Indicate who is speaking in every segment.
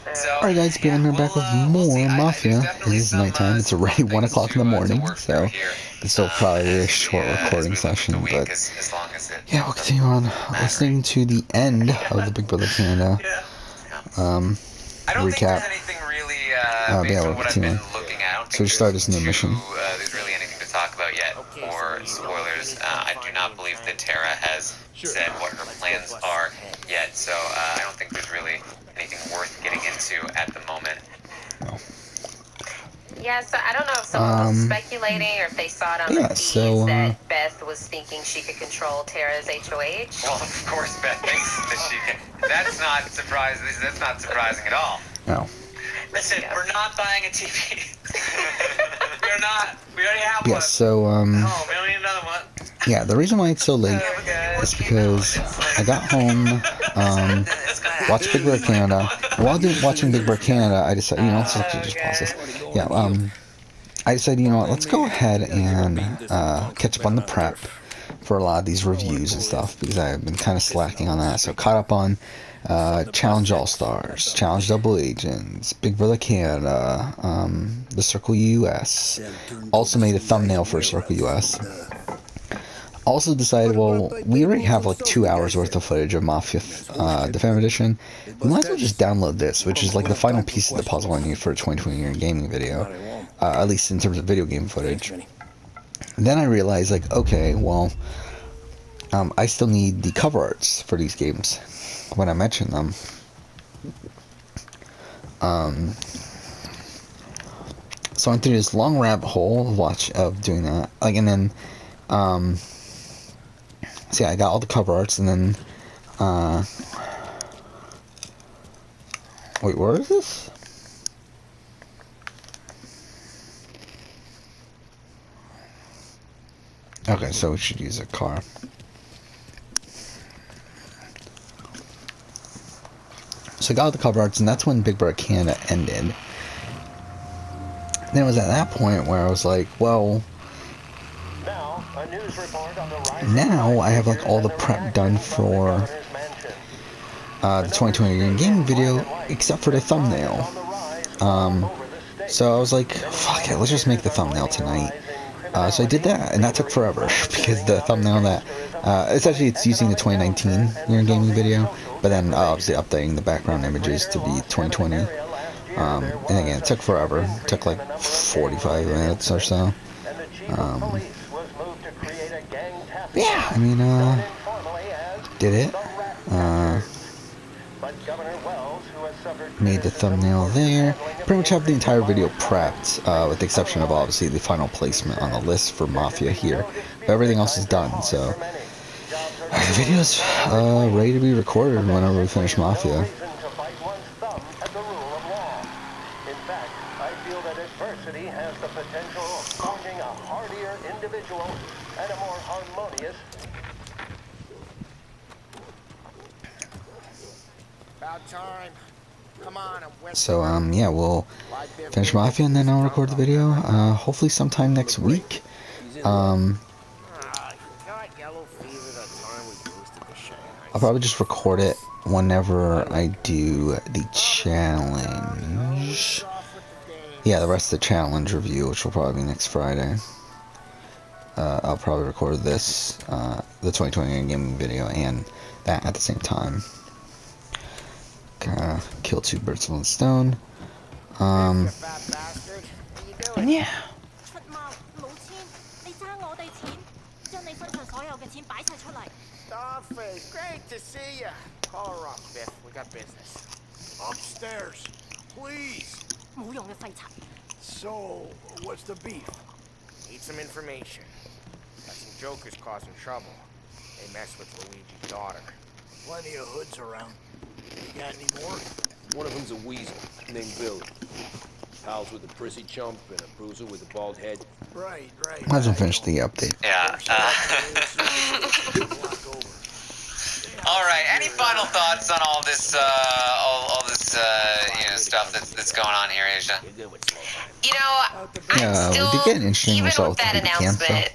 Speaker 1: Alright guys, being here back with more Mafia. It is nighttime, it's already 1 o'clock in the morning, so it's still probably a short recording session, but yeah, we'll continue on listening to the end of the Big Brother Canada recap. Yeah, we'll continue on. So we start this new mission.
Speaker 2: There's really anything to talk about yet, or spoilers. I do not believe that Tara has said what her plans are yet, so I don't think there's really anything worth getting into at the moment.
Speaker 1: No.
Speaker 3: Yeah, so I don't know if someone was speculating or if they saw it on the feeds that Beth was thinking she could control Tara's HOH.
Speaker 2: Well, of course Beth thinks that she can. That's not surprising. That's not surprising at all.
Speaker 1: No.
Speaker 4: Listen, we're not buying a TV. We're not. We already have one.
Speaker 1: Yeah, so,
Speaker 4: Oh, we don't need another one.
Speaker 1: yeah, the reason why it's so late is because I got home, watched Big Brother Canada. While watching Big Brother Canada, I decided, you know, let's actually just pause this. Yeah, I decided, you know what, let's go ahead and catch up on the prep for a lot of these reviews and stuff, because I've been kind of slacking on that. So caught up on Challenge All-Stars, Challenge Double Agents, Big Brother Canada, the Circle US. Also made a thumbnail for Circle US. Also decided, well, we already have like 2 hours worth of footage of Mafia Definitive Edition. We might as well just download this, which is like the final piece of the puzzle I need for a 2020 year gaming video, at least in terms of video game footage. Then I realized, like, okay, well, I still need the cover arts for these games when I mention them. So I went through this long rabbit hole of doing that, like, and then so yeah, I got all the cover arts, and then wait, where is this? Okay, so we should use a car. So I got all the cover arts, and that's when Big Brother Canada ended. Then it was at that point where I was like, well, now I have like all the prep done for the 2020 year gaming video, except for the thumbnail. So I was like, fuck it, let's just make the thumbnail tonight. So I did that, and that took forever, because the thumbnail that, it's using the 2019 year gaming video, but then obviously updating the background images to be 2020. And again, it took forever. It took like 45 minutes or so. Yeah, I mean, did it. Made the thumbnail there. Pretty much have the entire video prepped, with the exception of obviously the final placement on the list for Mafia here. But everything else is done, so the video's ready to be recorded whenever we finish Mafia. So, yeah, we'll finish Mafia and then I'll record the video, hopefully sometime next week. I'll probably just record it whenever I do the challenge. Yeah, the rest of the challenge review, which will probably be next Friday. I'll probably record this, the 2020 gaming video, and that at the same time. Kill two birds with one stone. And yeah.
Speaker 5: Great to see you. Call her up, Biff. We got business.
Speaker 6: Upstairs, please. So, what's the beef?
Speaker 5: Need some information. Got some jokers causing trouble. They messed with Luigi's daughter.
Speaker 6: Plenty of hoods around. You got any more?
Speaker 7: One of them's a weasel, named Billy. Pals with a prissy chump and a bruiser with a bald head.
Speaker 6: Right.
Speaker 1: Might as well finish the update.
Speaker 2: Yeah. All right. Any final thoughts on all this, all this, you know, stuff that's going on here, Asia?
Speaker 3: You know, I'm still,
Speaker 1: we did get an interesting
Speaker 3: even
Speaker 1: result
Speaker 3: with that
Speaker 1: with the
Speaker 3: announcement,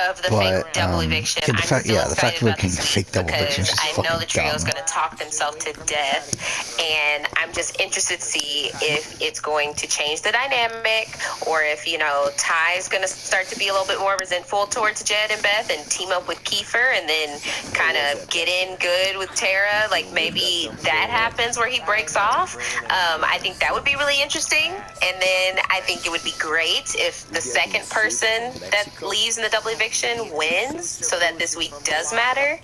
Speaker 3: of the
Speaker 1: But,
Speaker 3: fake double eviction,
Speaker 1: the
Speaker 3: I'm
Speaker 1: fact,
Speaker 3: still
Speaker 1: yeah, the fact
Speaker 3: excited
Speaker 1: that we're
Speaker 3: about
Speaker 1: getting
Speaker 3: this
Speaker 1: fake double eviction is
Speaker 3: because
Speaker 1: just
Speaker 3: I know
Speaker 1: fucking
Speaker 3: the trio's
Speaker 1: dumb.
Speaker 3: going to talk themselves to death, and I'm I'm just interested to see if it's going to change the dynamic, or if, you know, Ty's going to start to be a little bit more resentful towards Jed and Beth and team up with Kiefer and then kind of get in good with Tara. Like, maybe that happens where he breaks off. I think that would be really interesting. And then I think it would be great if the second person that leaves in the double eviction wins, so that this week does matter.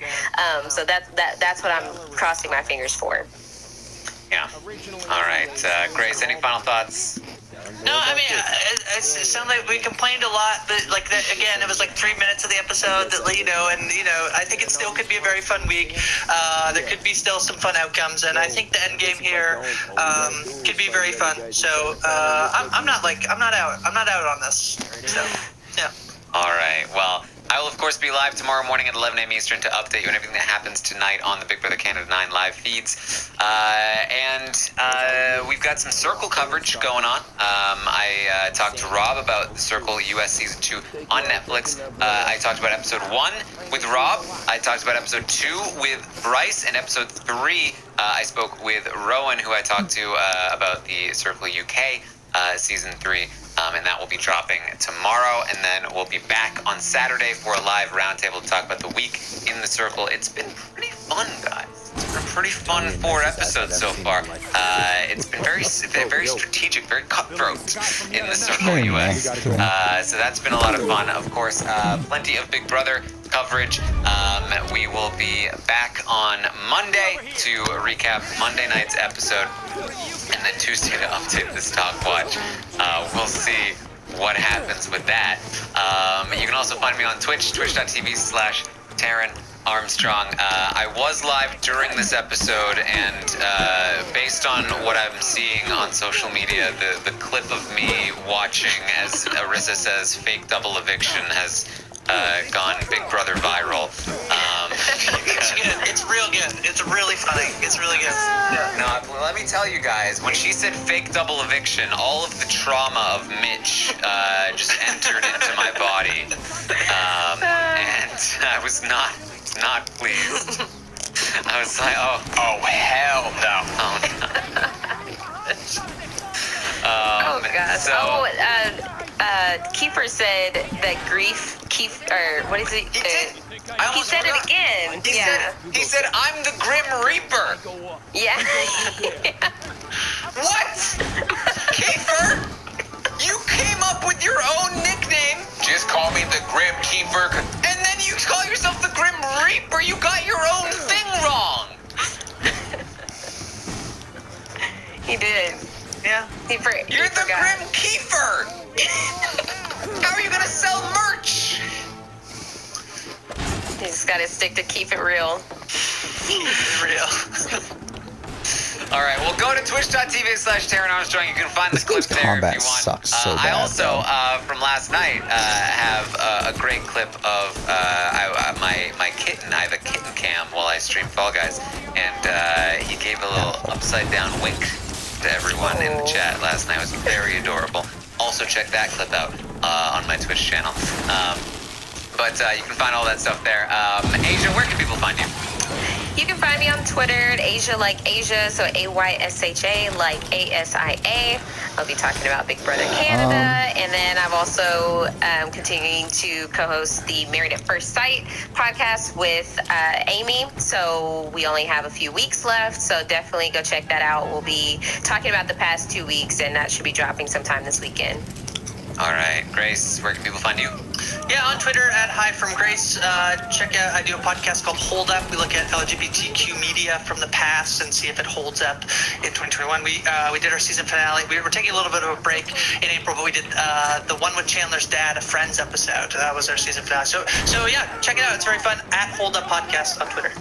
Speaker 3: So that's what I'm crossing my fingers for.
Speaker 2: Yeah. All right. Grace, any final thoughts?
Speaker 4: No, I mean, it sounded like we complained a lot, but like that, again, it was like 3 minutes of the episode that, you know, and you know, I think it still could be a very fun week. There could be still some fun outcomes, and I think the end game here could be very fun. So I'm not out on this. So yeah.
Speaker 2: All right. Well, I will, of course, be live tomorrow morning at 11 a.m. Eastern to update you on everything that happens tonight on the Big Brother Canada 9 live feeds. And we've got some Circle coverage going on. I talked to Rob about the Circle US Season 2 on Netflix. I talked about Episode 1 with Rob. I talked about Episode 2 with Bryce. And Episode 3, I spoke with Rowan, who I talked to about the Circle UK Season 3. And that will be dropping tomorrow, and then we'll be back on Saturday for a live roundtable to talk about the week in the Circle. It's been pretty fun, guys. It's been a pretty fun 4 episodes so far. It's been very strategic, very cutthroat in the Circle US. So that's been a lot of fun. Of course, plenty of Big Brother coverage. We will be back on Monday to recap Monday night's episode, and then Tuesday to update the stock watch. We'll see what happens with that. You can also find me on Twitch, twitch.tv/Taryn Armstrong. I was live during this episode, and based on what I'm seeing on social media, the clip of me watching, as Arissa says, fake double eviction has gone Big Brother viral.
Speaker 4: It's good. It's real good. It's really funny. It's really good. Yeah.
Speaker 2: No, let me tell you guys, when she said fake double eviction, all of the trauma of Mitch just entered into my body. And I was not pleased. I was like, oh hell no.
Speaker 3: Oh gosh.
Speaker 2: So,
Speaker 3: Kiefer said that what is it? He said it again.
Speaker 2: He said, I'm the Grim Reaper.
Speaker 3: Yeah.
Speaker 2: What? Kiefer? You came up with your own nickname. Just call me the Grim Keeper. And then you call yourself the Grim Reaper. You got your own thing wrong.
Speaker 3: He did.
Speaker 4: Yeah.
Speaker 2: You're the Grim Keeper. How are you going to sell merch?
Speaker 3: You just gotta stick to keep it real.
Speaker 4: Real.
Speaker 2: All right, well, go to twitch.tv/Taryn Armstrong. You can find the clip there if you want.
Speaker 1: Combat sucks so
Speaker 2: I
Speaker 1: bad,
Speaker 2: also, from last night, have a great clip of my kitten. I have a kitten cam while I stream Fall Guys, and he gave a little upside-down wink to everyone in the chat last night. It was very adorable. Also, check that clip out on my Twitch channel. But you can find all that stuff there. Asia, where can people find you?
Speaker 3: You can find me on Twitter at Asia Like Asia, so AYSHA like ASIA. I'll be talking about Big Brother Canada, and then I'm also continuing to co-host the Married at First Sight podcast with Amy. So we only have a few weeks left, so definitely go check that out. We'll be talking about the past 2 weeks, and that should be dropping sometime this weekend.
Speaker 2: All right, Grace, where can people find you?
Speaker 4: Yeah, on Twitter at Hi From Grace. Check out, I do a podcast called Hold Up. We look at LGBTQ media from the past and see if it holds up in 2021. We did our season finale. We were taking a little bit of a break in April, but we did the one with Chandler's dad, a Friends episode. That was our season finale. So yeah, check it out. It's very fun. At Hold Up Podcast on Twitter.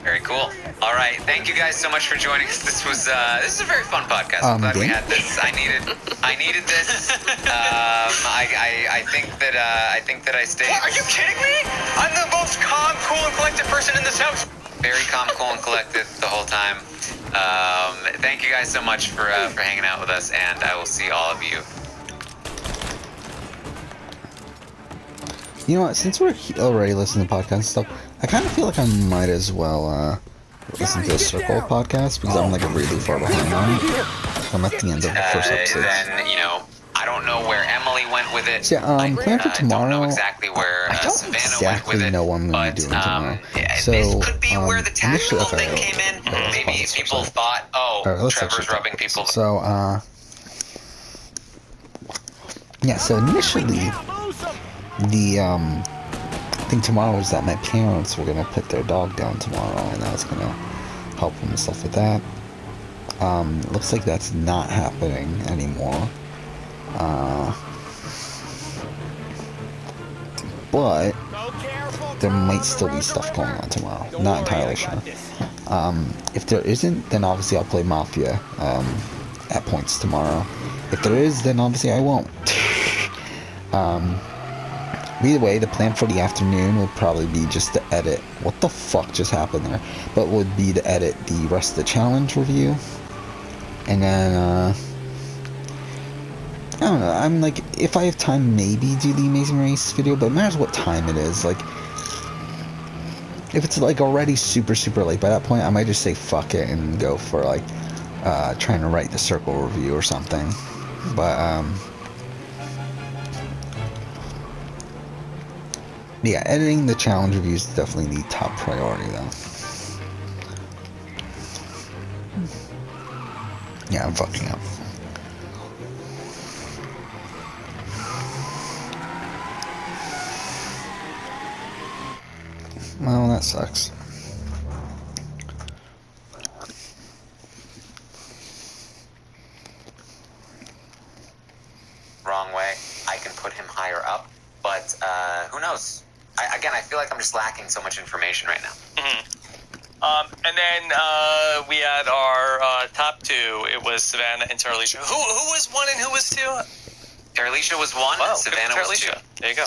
Speaker 2: Very cool. All right, thank you guys so much for joining us. This is a very fun podcast. I'm glad we had this. I needed this. I think that I stayed.
Speaker 4: What, are you kidding me? I'm the most calm, cool, and collected person in this house.
Speaker 2: Very calm, cool, and collected the whole time. Thank you guys so much for hanging out with us, and I will see all of you.
Speaker 1: You know what? Since we're already listening to podcasts and stuff, I kind of feel like I might as well listen to the Circle podcast because I'm like really far behind on it. I'm at the end of the first episode.
Speaker 2: Then, you know, I don't know where Emily went with it.
Speaker 1: So, yeah, plan for tomorrow.
Speaker 2: Don't know exactly where
Speaker 1: I don't
Speaker 2: Savannah
Speaker 1: exactly
Speaker 2: went with it.
Speaker 1: know what I'm going to be doing tomorrow.
Speaker 2: So, this could be where the tactical thing came in. Maybe people thought, oh, Trevor's rubbing people.
Speaker 1: So, yeah, so initially, the, thing tomorrow was that my parents were going to put their dog down tomorrow, and I was going to help them and stuff with that. Looks like that's not happening anymore. But there might still be stuff going on tomorrow. Not entirely sure. If there isn't, then obviously I'll play Mafia at points tomorrow. If there is, then obviously I won't. Either way, the plan for the afternoon would probably be just to edit. What the fuck just happened there? But would be to edit the rest of the challenge review. And then, I don't know, I'm like, if I have time, maybe do the Amazing Race video, but it matters what time it is. Like, if it's like already super, super late by that point, I might just say fuck it and go for like, trying to write the Circle review or something. But, yeah, editing the challenge reviews is definitely the top priority, though. Yeah, I'm fucking up. Well, that sucks.
Speaker 2: Wrong way. I can put him higher up, but who knows? I feel like I'm just lacking so much information right now.
Speaker 8: And then we had our top two. It was Savannah and Tarlisha. Who was one and who was two?
Speaker 2: Tarlisha was one, Savannah was two.
Speaker 8: There you go.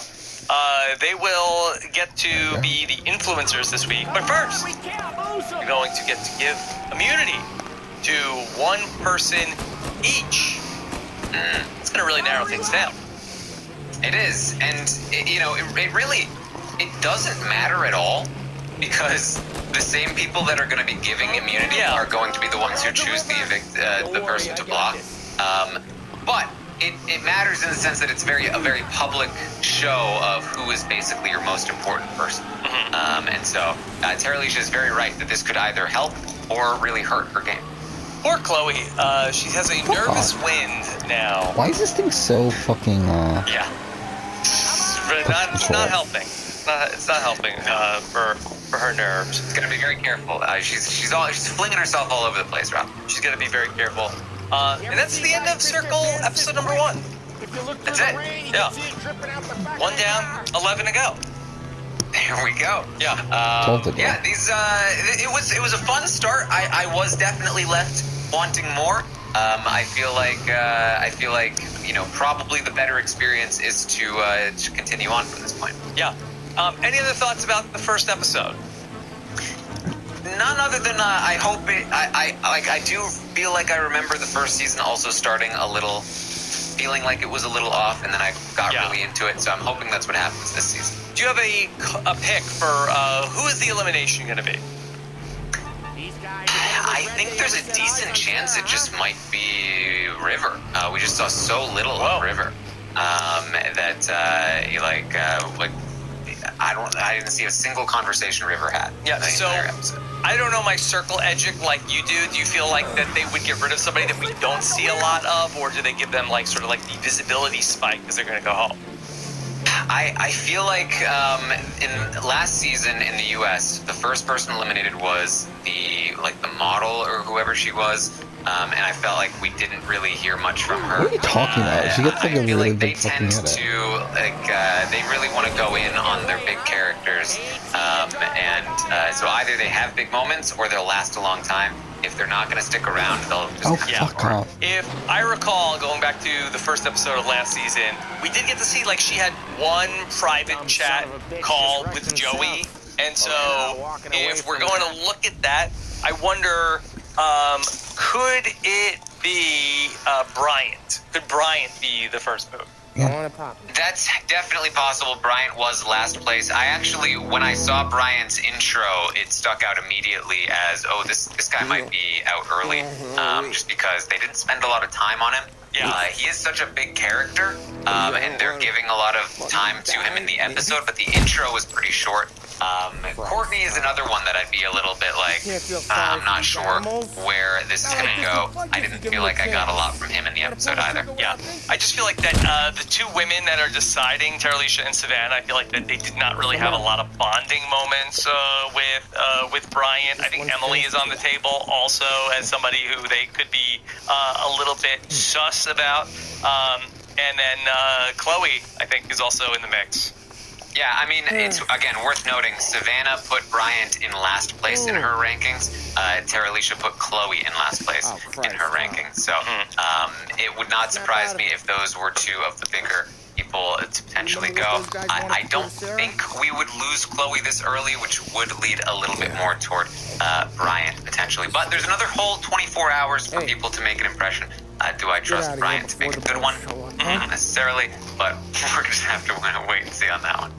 Speaker 8: They will get to be the influencers this week. But first, we're going to get to give immunity to one person each. It's going to really narrow things down.
Speaker 2: It is. And, it really doesn't matter at all because the same people that are going to be giving immunity are going to be the ones who choose the person to block. But it matters in the sense that it's a very public show of who is basically your most important person. And so Tarlisha is very right that this could either help or really hurt her game.
Speaker 8: Poor Chloe. She has a nervous wind now.
Speaker 1: Why is this thing so fucking,
Speaker 8: Yeah. It's not helping. It's not helping for her nerves.
Speaker 2: She's gonna be very careful. She's flinging herself all over the place, Rob.
Speaker 8: She's gonna be very careful. And that's the end of Circle episode number 1.
Speaker 2: That's it.
Speaker 8: Yeah. 1 down, 11 to go.
Speaker 2: There we go.
Speaker 8: Yeah.
Speaker 2: Yeah. These. It was a fun start. I was definitely left wanting more. I feel like probably the better experience is to continue on from this point.
Speaker 8: Yeah. Any other thoughts about the first episode?
Speaker 2: None other than I hope it. I do feel like I remember the first season also starting a little, feeling like it was a little off, and then I got really into it. So I'm hoping that's what happens this season.
Speaker 8: Do you have a pick for who is the elimination going to be?
Speaker 2: I think there's a decent chance it just might be River. We just saw so little of River that I didn't see a single conversation River had.
Speaker 8: Yeah, so I don't know my Circle Edgic like you do. Do you feel like that they would get rid of somebody that we don't see a lot of, or do they give them like sort of like the visibility spike because they're going to go home?
Speaker 2: I feel like in last season in the U.S., the first person eliminated was the model or whoever she was, and I felt like we didn't really hear much from her.
Speaker 1: What are you talking about? She gets like a really big fucking head.
Speaker 2: They really want to go in on their big characters, so either they have big moments or they'll last a long time. If they're not going to stick around, they'll just
Speaker 1: fuck off.
Speaker 8: If I recall, going back to the first episode of last season, we did get to see she had one private chat call with Joey, and so if we're going to look at that, I wonder, could it be Bryant? Could Bryant be the first move?
Speaker 2: That's definitely possible. Bryant was last place. I actually, when I saw Bryant's intro, it stuck out immediately as, oh, this guy might be out early, just because they didn't spend a lot of time on him.
Speaker 8: Yeah.
Speaker 2: He is such a big character, and they're giving a lot of time to him in the episode, but the intro was pretty short. Courtney is another one that I'd be a little bit like, I'm not sure where this is going to go. I didn't feel like I got a lot from him in the episode either.
Speaker 8: Yeah, I just feel like that the two women that are deciding, Terralisha and Savannah, I feel like that they did not really have a lot of bonding moments with Bryant. I think Emily is on the table also as somebody who they could be a little bit sus about. And then Chloe, I think, is also in the mix.
Speaker 2: Yeah, I mean, it's, again, worth noting, Savannah put Bryant in last place in her rankings. Terralisha put Chloe in last place in her rankings. So it would not surprise me if those were two of the bigger people to potentially go. I don't think we would lose Chloe this early, which would lead a little bit more toward Bryant, potentially. But there's another whole 24 hours for people to make an impression. Do I trust Bryant to make a good one? Not necessarily, but we're going to have to wait and see on that one.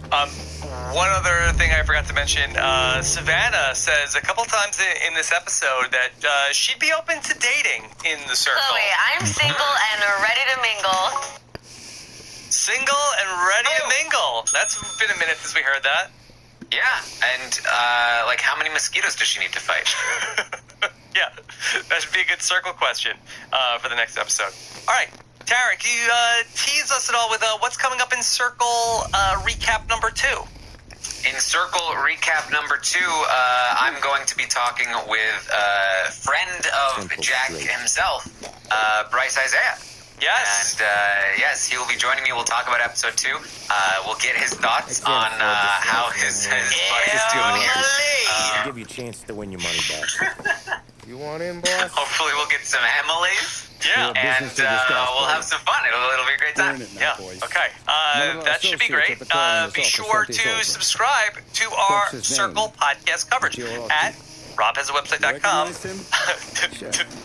Speaker 8: One other thing I forgot to mention, Savannah says a couple times in this episode that she'd be open to dating in the circle.
Speaker 3: Chloe, I'm single and ready to mingle.
Speaker 8: Single and ready to mingle. That's been a minute since we heard that.
Speaker 2: Yeah, and like how many mosquitoes does she need to fight?
Speaker 8: Yeah, that should be a good circle question for the next episode. All right, Tara, can you tease us at all with what's coming up in Circle recap number 2?
Speaker 2: In Circle recap number 2, I'm going to be talking with a friend of Jack himself, Bryce Isaiah.
Speaker 8: Yes.
Speaker 2: And yes, he will be joining me. We'll talk about episode 2. We'll get his thoughts on how his buddy is doing here.
Speaker 5: I'll give you a chance to win your money back. You want in, boss?
Speaker 2: Hopefully we'll get some Emily's.
Speaker 8: Yeah.
Speaker 2: And we'll have some fun. It'll be a great time.
Speaker 8: Yeah. Okay. That should be great. Be sure to subscribe to our Circle podcast coverage at robhasawebsite.com.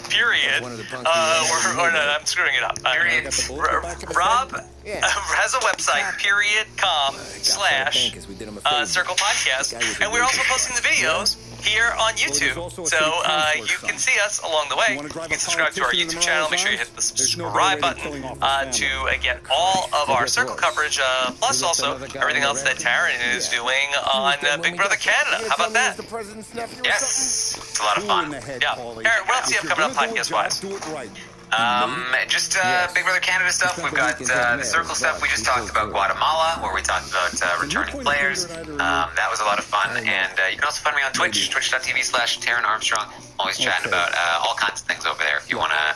Speaker 8: Period. Or no, I'm screwing it up.
Speaker 2: Period.
Speaker 8: Rob has a website, period.com/Circle Podcast. And we're also posting the videos here on YouTube. So you can see us along the way. You can subscribe to our YouTube channel. Make sure you hit the subscribe button to get all of our Circle coverage, plus also everything else that Taryn is doing on Big Brother Canada. How about that?
Speaker 2: Yes. It's a lot of fun.
Speaker 8: Yeah. Taryn, what else do you have coming up podcast-wise?
Speaker 2: Just Big Brother Canada stuff. We've got the Circle stuff. We just talked about Guatemala, where we talked about returning players. That was a lot of fun. And you can also find me on Twitch, twitch.tv/Taryn Armstrong. Always chatting about all kinds of things over there. If you want to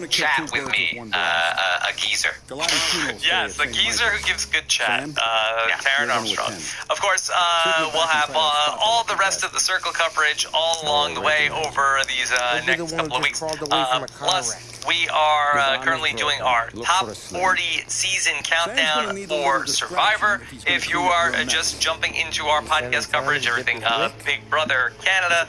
Speaker 2: chat with me, a geezer.
Speaker 8: Yes, a geezer who gives good chat. Taryn Armstrong. Of course, we'll have all the rest of the Circle coverage all along the way over these next couple of weeks. Plus, we are currently doing our top 40 season countdown for Survivor. If you are just jumping into our podcast coverage, everything Big Brother Canada,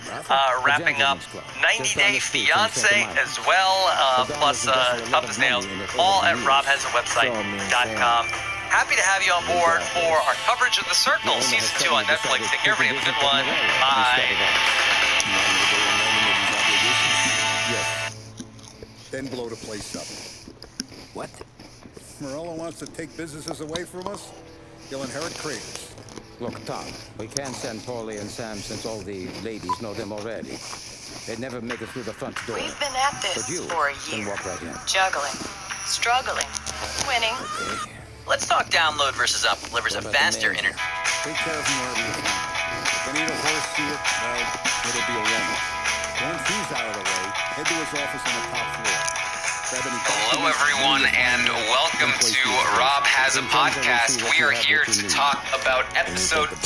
Speaker 8: wrapping up 90 Day Fiance as well, plus Toughest Nails, all at robhasawebsite.com. Happy to have you on board for our coverage of The Circle, Season 2 on Netflix. Take care, everybody. Have a good one. Bye.
Speaker 9: Then blow the place up.
Speaker 6: What?
Speaker 9: Morello wants to take businesses away from us. He'll inherit craters.
Speaker 10: Look, Tom, we can't send Paulie and Sam since all the ladies know them already. They'd never make it through the front door.
Speaker 11: We've been at this
Speaker 10: But you
Speaker 11: for a
Speaker 10: can
Speaker 11: year.
Speaker 10: walk right in.
Speaker 11: Juggling, struggling, winning.
Speaker 10: Okay.
Speaker 12: Let's talk download versus up delivers a faster internet.
Speaker 9: Take care of him wherever you find him. If they need a horse seat, well, it'll be a woman. Once he's out of the way, head to his office on the top floor.
Speaker 2: Hello, everyone, and welcome to Rob Has a Podcast. We are here to talk about episode 2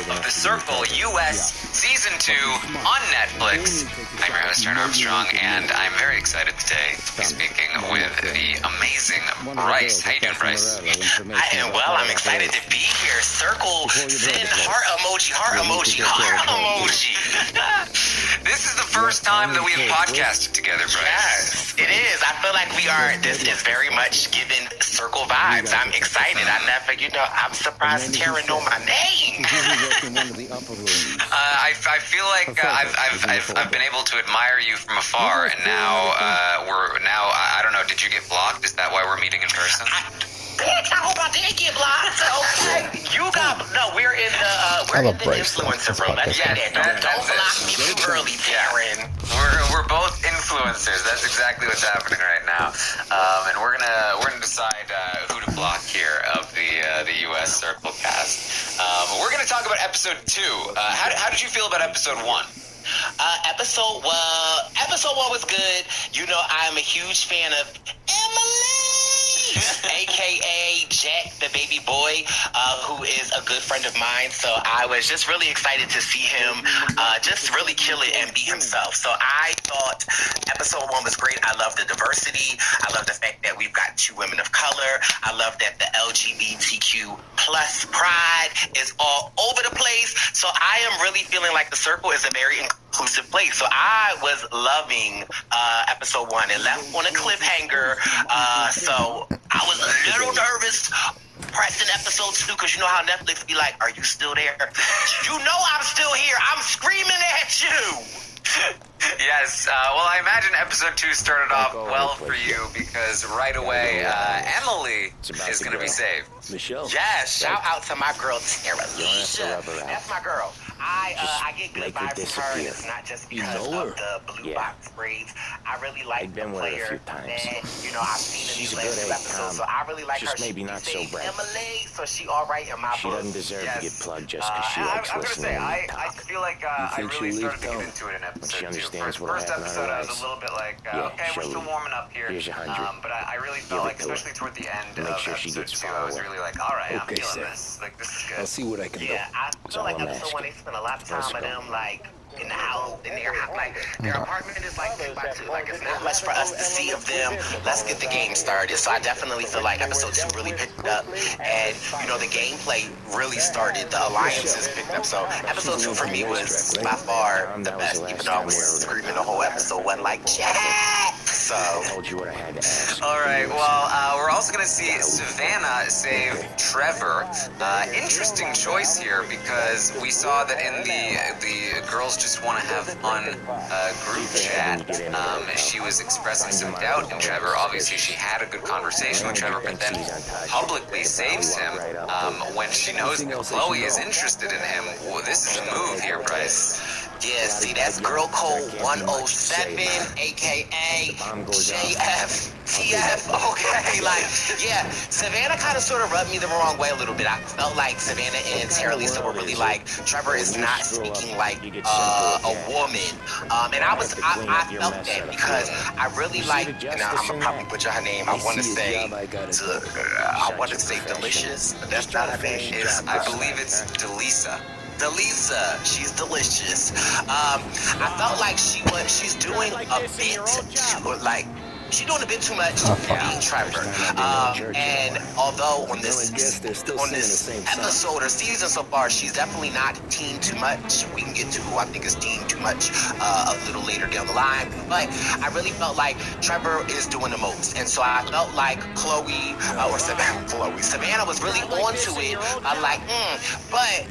Speaker 2: of The Circle US Season 2 on Netflix. I'm your host, Taryn Armstrong, and I'm very excited today to be speaking with the amazing Bryce. How you doing, Bryce?
Speaker 12: I'm excited to be here. Circle, send heart emoji, heart emoji, heart emoji.
Speaker 2: This is the first time that we have podcasted together, Bryce.
Speaker 12: Yes, it is. I feel like we are. This is very much giving circle vibes. I'm excited. I'm surprised Tara know my name.
Speaker 2: I feel like I've been able to admire you from afar, and now I don't know. Did you get blocked? Is that why we're meeting in person?
Speaker 12: Bitch, I hope I did get blocked. Okay, we're in the influencer room. Let's get it. Don't block me too early, Darren.
Speaker 2: We're both influencers. That's exactly what's happening right now. And we're gonna decide who to block here of the U.S. Circle cast. We're gonna talk about episode 2. How did you feel about episode 1?
Speaker 12: Episode 1 was good. You know, I'm a huge fan of Emily, aka Jack, the baby boy, who is a good friend of mine. So I was just really excited to see him just really kill it and be himself. So I thought episode 1 was great. I love the diversity. I love the fact that we've got 2 women of color. I love that the LGBTQ plus pride is all over the place. So I am really feeling like the circle is a very inclusive place. So I was loving episode 1. It left on a cliffhanger. So I was a little nervous pressing episode 2 because you know how Netflix be like, are you still there? You know I'm still here. I'm screaming at you.
Speaker 2: Yes, well, I imagine episode 2 started off well for you because right away, Emily is going to be saved.
Speaker 12: Michelle. Yes, shout out to my girl Tara. That's my girl. I get good vibes from her, and it's not just because of the blue box braids. I really like the player that, I've seen in these last 2 episodes, so I really like her.
Speaker 10: Maybe not so bright.
Speaker 12: Emily, so she all right in my book.
Speaker 10: She doesn't deserve to get plugged just because she likes listening to me talk.
Speaker 2: I feel like I really started to get into it in episode 2. First episode, I was a little bit like, okay, we're still warming up here.
Speaker 10: Here's 100.
Speaker 2: But I really felt like, especially toward the end of episode 2, I was really like, all right, I'm feeling this. Like, this is good.
Speaker 7: I'll see what I can do.
Speaker 12: Yeah, I feel like episode 1, they spent a lot of time with them, like, in the house, in their house, like, their apartment is like 2x2. Like, it's not much for us to see of them. Let's get the game started. So I definitely feel like episode 2 really picked up, and, the gameplay really started. The alliances picked up. So episode 2 for me was by far the best, even though I was screaming the whole episode, wasn't like, Jack! So.
Speaker 10: I told you what I had to ask.
Speaker 2: All right, well, we're also going to see Savannah save Trevor. Interesting choice here because we saw that in the girls just want to have fun group chat. She was expressing some doubt in Trevor. Obviously, she had a good conversation with Trevor, but then publicly saves him when she knows that Chloe is interested in him. Well, this is a move here, Bryce.
Speaker 12: Yeah, see, that's Girl Code 107, a.k.a. JFTF, okay? Like, yeah, Savannah kind of sort of rubbed me the wrong way a little bit. I felt like Savannah and Tara Lisa were really like, Trevor is not speaking like a woman. And I felt that because I really like, and I'm going to probably butcher her name. I want to say Delicious, but that's not her name.
Speaker 2: I believe it's Delisa.
Speaker 12: Delisa, she's delicious. I felt like she's doing a bit too much for being Trevor. And although on this episode or season so far, she's definitely not deemed too much. We can get to who I think is deemed too much a little later down the line. But I really felt like Trevor is doing the most. And so I felt like Savannah was really onto it. But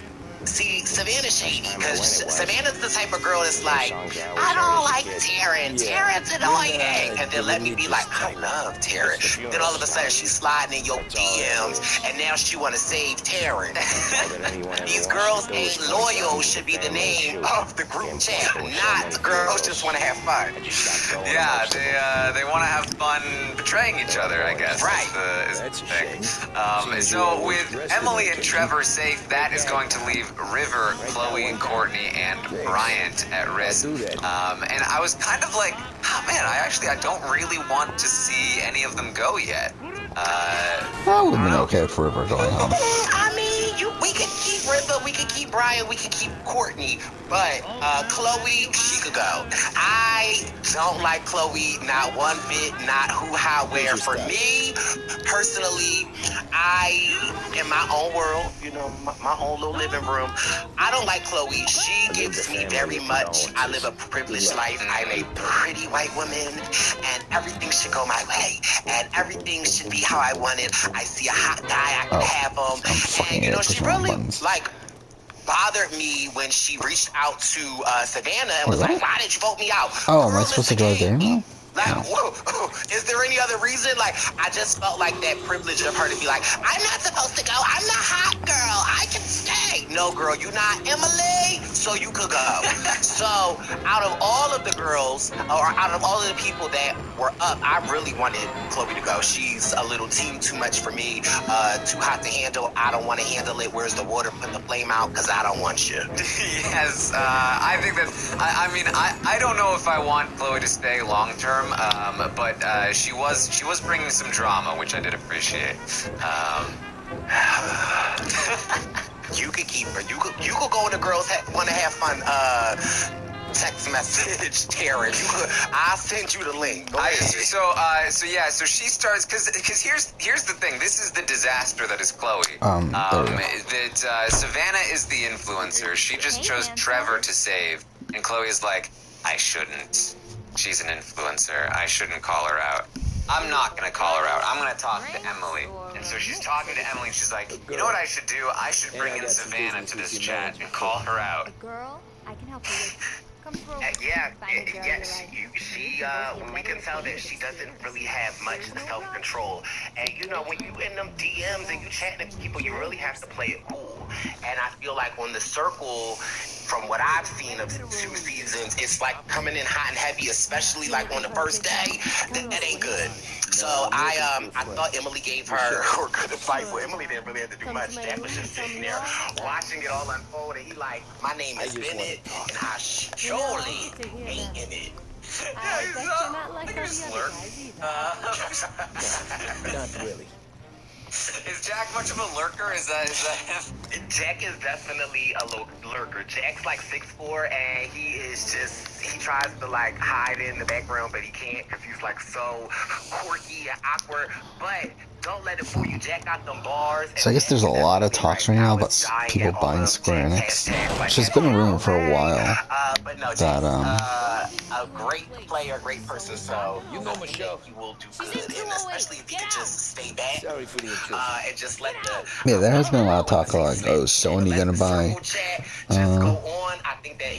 Speaker 12: see, Savannah's shady because Savannah's the type of girl that's like, I don't like Taryn. Taryn's annoying. And then let me be like, I love Taryn. Then all of a sudden she's sliding in your DMs and now she want to save Taryn. These girls ain't loyal should be the name of the group chat, not the girls just want to have fun.
Speaker 2: Yeah, they want to have fun betraying each other, I guess.
Speaker 12: Right.
Speaker 2: Is the thing. So with Emily and Trevor safe, that is going to leave River, Chloe, Courtney, and Bryant at risk. And I was kind of like, oh man, I don't really want to see any of them go yet.
Speaker 1: That would have been okay for River going home.
Speaker 12: I mean, we could keep River, we could keep Bryant, we could keep Courtney, but Chloe, she could go. I don't like Chloe, not one bit, not who, how, where. For me, personally, in my own world, you know, my own little living room, I don't like Chloe. She gives me very much, I live a privileged life. I'm a pretty white woman, and everything should go my way, and everything should be how I want it. I see a hot guy, I can have him, and you know, she really like bothered me when she reached out to Savannah and was like, "Why did you vote me out?"
Speaker 1: Oh, am I supposed to go there now?
Speaker 12: Like, whoa, is there any other reason? Like, I just felt like that privilege of her to be like, I'm not supposed to go. I'm the hot girl. I can stay. No, girl, you're not Emily, so you could go. So, out of all of the girls, or out of all of the people that were up, I really wanted Chloe to go. She's a little team too much for me, too hot to handle. I don't want to handle it. Where's the water? Put the flame out, because I don't want you.
Speaker 2: Yes, I think that, I mean, I don't know if I want Chloe to stay long term. But she was bringing some drama, which I did appreciate.
Speaker 12: You could keep her. You could go in the girls want to have fun. Text message, Taryn. I'll send you the link.
Speaker 2: So she starts because here's the thing. This is the disaster that is Chloe. That Savannah is the influencer. She just chose Trevor to save, and Chloe is like, I shouldn't. She's an influencer. I shouldn't call her out. I'm not going to call her out. I'm going to talk to Emily. And so she's talking to Emily, and she's like, you know what I should do? I should bring in Savannah to this chat and call her out.
Speaker 13: Girl, I can help you with. Come through.
Speaker 12: We can tell that she doesn't really have much self-control. And you know, when you in them DMs and you chatting to people, you really have to play it cool. And I feel like on the circle, from what I've seen of 2 seasons, it's like coming in hot and heavy, especially like on the first day. That ain't good. So I thought Emily gave her good advice. Well, Emily didn't really have to do much. Jack was just sitting there watching it all unfold, and he like, my name is Bennett, and I surely ain't in it.
Speaker 13: I bet you're not like all the other guys either.
Speaker 7: Not really.
Speaker 2: Is Jack much of a lurker? Is that him?
Speaker 12: Jack is definitely a lurker. Jack's like 6'4", and he tries to like hide in the background, but he can't because he's like so quirky and awkward. But don't let it fool you. Jack got them bars.
Speaker 1: So I guess there's a lot of talks right now about people buying Square Enix, which has been a rumor for a while.
Speaker 12: But no,
Speaker 1: That
Speaker 12: a great player, great person. So
Speaker 7: You know Michelle.
Speaker 12: he will do good, and especially if he can just stay back
Speaker 7: Sorry for the intrusion.
Speaker 12: and just let the
Speaker 1: yeah, there has been a lot of talk like, oh, is Sony gonna buy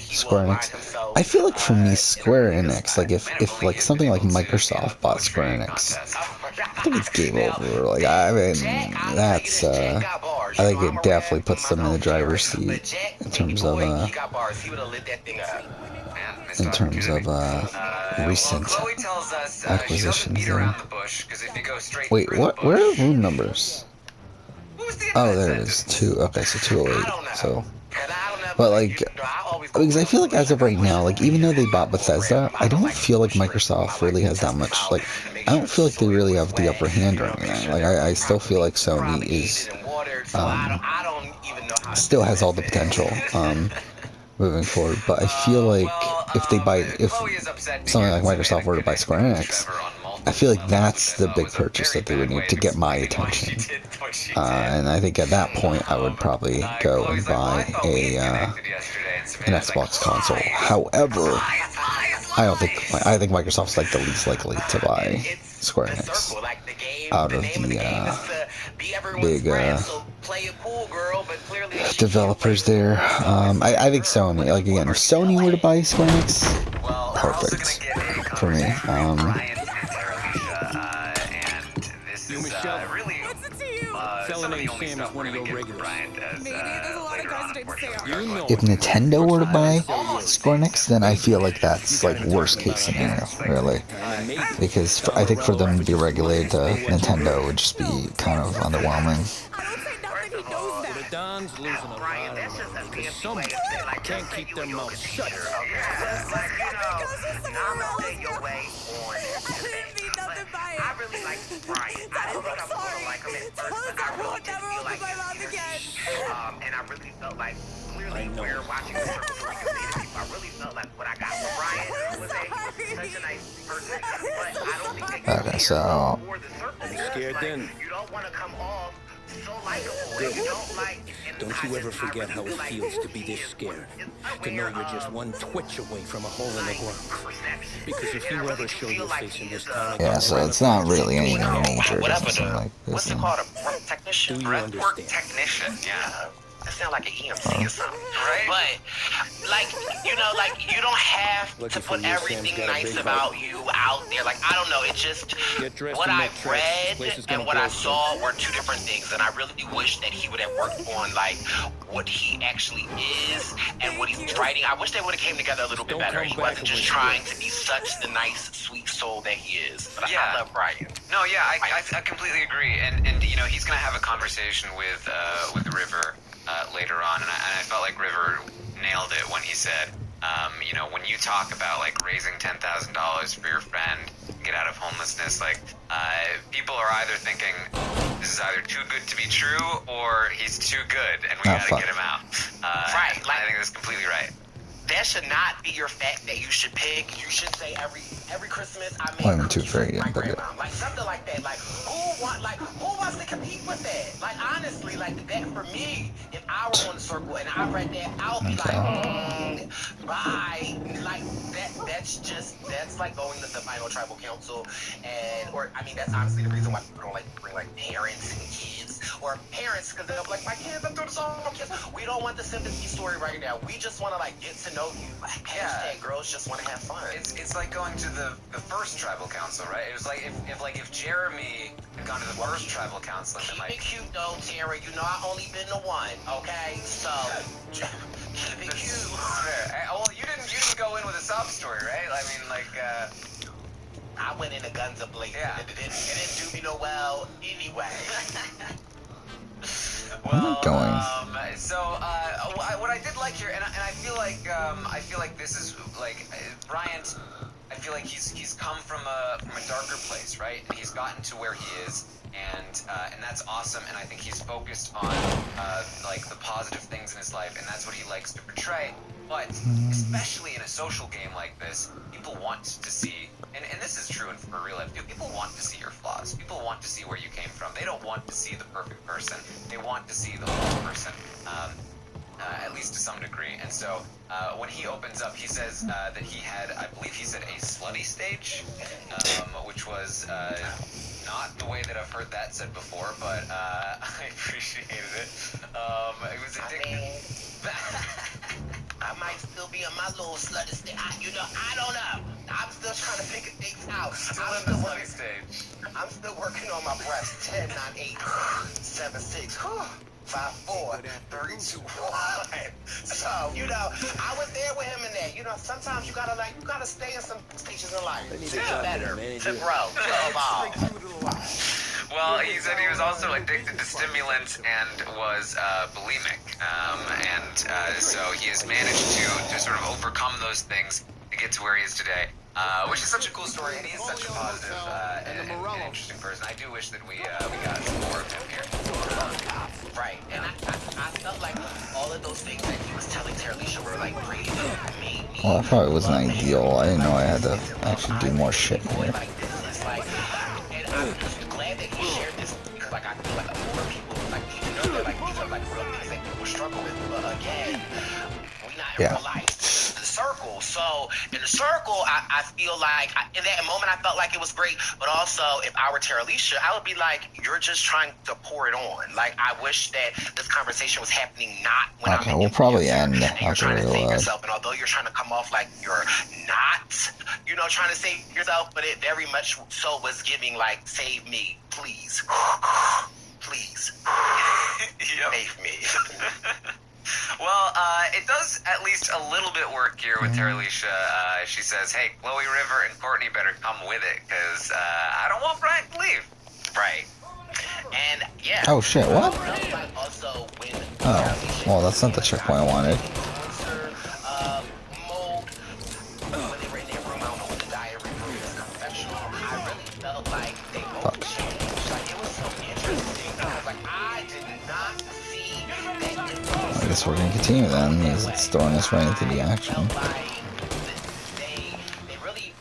Speaker 1: Square Enix? I feel like for me, Square Enix, like if like something like Microsoft bought Square Enix, I think it's game over. Like I mean, that's I think it definitely puts them in the driver's seat in terms of recent acquisitions. Wait, what? Where are room numbers? Oh, there it is. 2. Okay, so 208. So, but like, because I feel like as of right now, like even though they bought Bethesda, I don't feel like Microsoft really has that much. Like, I don't feel like they really have the upper hand or anything. Like, I still feel like Sony is still has all the potential moving forward. But I feel like if something like Microsoft were to buy Square Enix, I feel like that's the big purchase that they would need to get my attention. And I think at that point, I would probably go and buy an Xbox console. However, I think Microsoft's like the least likely to buy Square Enix out of the big developers there. I think Sony, like again, if Sony were to buy Square Enix, perfect for me. If Nintendo were to buy Square Enix, then I feel like that's like worst case scenario, really, because I think for them to be regulated, Nintendo would just be kind of underwhelming.
Speaker 7: Don's losing a lot of money because someone can't keep their mouth shut.
Speaker 12: I really like Brian. I don't think I'm gonna like him at first, but I really did feel like and I really felt like clearly we're watching the circle for people. I really felt like what I got from Brian was such a nice person, but I don't think that
Speaker 1: Okay, so
Speaker 12: you don't want to come off
Speaker 14: Don't you ever forget how it feels to be this scared. To know you're just one twitch away from a hole in the ground. Because if you ever show your face in this town again...
Speaker 1: Yeah, so it's not really anything major. It doesn't seem like
Speaker 12: What's
Speaker 1: this.
Speaker 12: it called? A breath technician?
Speaker 14: Do you
Speaker 12: Breathwork
Speaker 14: understand?
Speaker 12: technician, yeah. That sounds like an EMC or something, right? But, like, you know, like, you don't have to put everything nice about you out there. Like, I don't know, it just, what I read and what I saw were two different things. And I really wish that he would have worked on, like, what he actually is and what he's writing. I wish they would have came together a little bit better. He wasn't just trying to be such the nice, sweet soul that he is. But I love Brian.
Speaker 2: No, yeah, I completely agree. And you know, he's going to have a conversation with River later on, and I felt like River nailed it when he said, you know, when you talk about like raising $10,000 for your friend, get out of homelessness, like people are either thinking this is either too good to be true or he's too good and we gotta get him out.
Speaker 12: Right, like,
Speaker 2: I think that's completely right.
Speaker 12: That should not be your fact that you should pick. You should say every Christmas I make
Speaker 1: Well, I'm too afraid,
Speaker 12: my
Speaker 1: but
Speaker 12: grandma. Like something like that. Like who wants to compete with that? Like honestly, like that for me, if I were on the circle and I read that, I'll be like, bye. Like that's like going to the final tribal council, that's honestly the reason why people don't like bring like parents and kids or parents, because they're like, my kids, I'm doing this all kids. We don't want the sympathy story right now. We just want to like get to know you. Hashtag girls just want to have fun.
Speaker 2: It's like going to the first tribal council, right? It was like if Jeremy had gone to the first tribal council, and
Speaker 12: keep it cute though, Tara. You know I only been to one, okay? So keep it cute.
Speaker 2: Fair. Well, you didn't go in with a sob story, right? I mean, like.
Speaker 12: I went in the guns a-blazing. Yeah. It didn't do me no well anyway.
Speaker 2: Well, what I did like here, and I feel like this is like Bryant. I feel like he's come from a darker place, right? And he's gotten to where he is, and that's awesome. And I think he's focused on like the positive things in his life, and that's what he likes to portray. But especially in a social game like this, people want to see, and this is true for real life, people want to see your flaws. People want to see where you came from. They don't want to see the perfect person. They want to see the whole person, at least to some degree. And so when he opens up, he says that he had, I believe he said, a slutty stage, which was not the way that I've heard that said before, but I appreciated it. It was addictive.
Speaker 12: I might still be on my little slutty stage. I don't know. I'm still trying to figure things out. I'm still working on my breasts. 10, 9, 8, 7, 6, 5, 4, 3, 2, 1. So, I was there with him in that. Sometimes you gotta stay in some stages in life to get better, to grow, to evolve.
Speaker 2: Well, he said he was also addicted to stimulants and was bulimic, so he has managed to sort of overcome those things to get to where he is today, which is such a cool story, and he is such a positive and interesting person. I do wish that we got some more of him here.
Speaker 12: Right, and I felt like all of those things that he was telling Tara Alicia were like really made me.
Speaker 1: Well, that probably wasn't ideal. I didn't know I had to actually do more shit here.
Speaker 12: And I'm just glad that he shared this, because like I feel like more people like need to know that like these are like real things that people struggle with. But again, we not in real life. The circle. So in the circle, I feel like in that moment I felt like it was great. But also, if I were Tara Alicia, I would be like, you're just trying to pour it on. Like I wish that this conversation was happening not when
Speaker 1: Okay, we'll probably end after
Speaker 12: trying to
Speaker 1: we'll,
Speaker 12: save yourself, and although you're trying to come off like you're not, trying to save yourself, but it very much so was giving like, save me, please, please, save me.
Speaker 2: Well, it does at least a little bit work here with Tara Alicia. She says, hey, Chloe River and Courtney better come with it, because I don't want Brian to leave.
Speaker 12: Right. And yeah.
Speaker 1: Oh shit, what? Oh, well, that's not the checkpoint I wanted. I guess we're gonna continue then, because it's throwing us right into the action.
Speaker 12: They really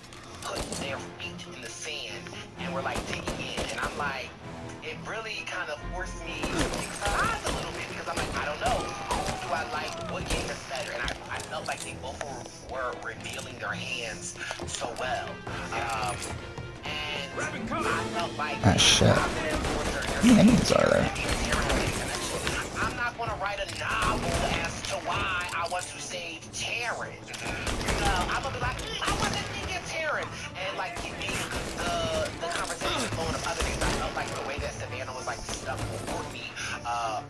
Speaker 12: put their feet in the sand and were like digging in, and I'm like, it really kind of forced me to think people who were revealing their hands so well. And I felt like
Speaker 1: Ah, shit. How many enemies are there?
Speaker 12: I'm not going to write a novel as to why I want to save Taryn. You know, I'm going to be like, I want to get Taryn. And like, keeping the conversation going of other things, I felt like the way that Savannah was like stuck with Courtney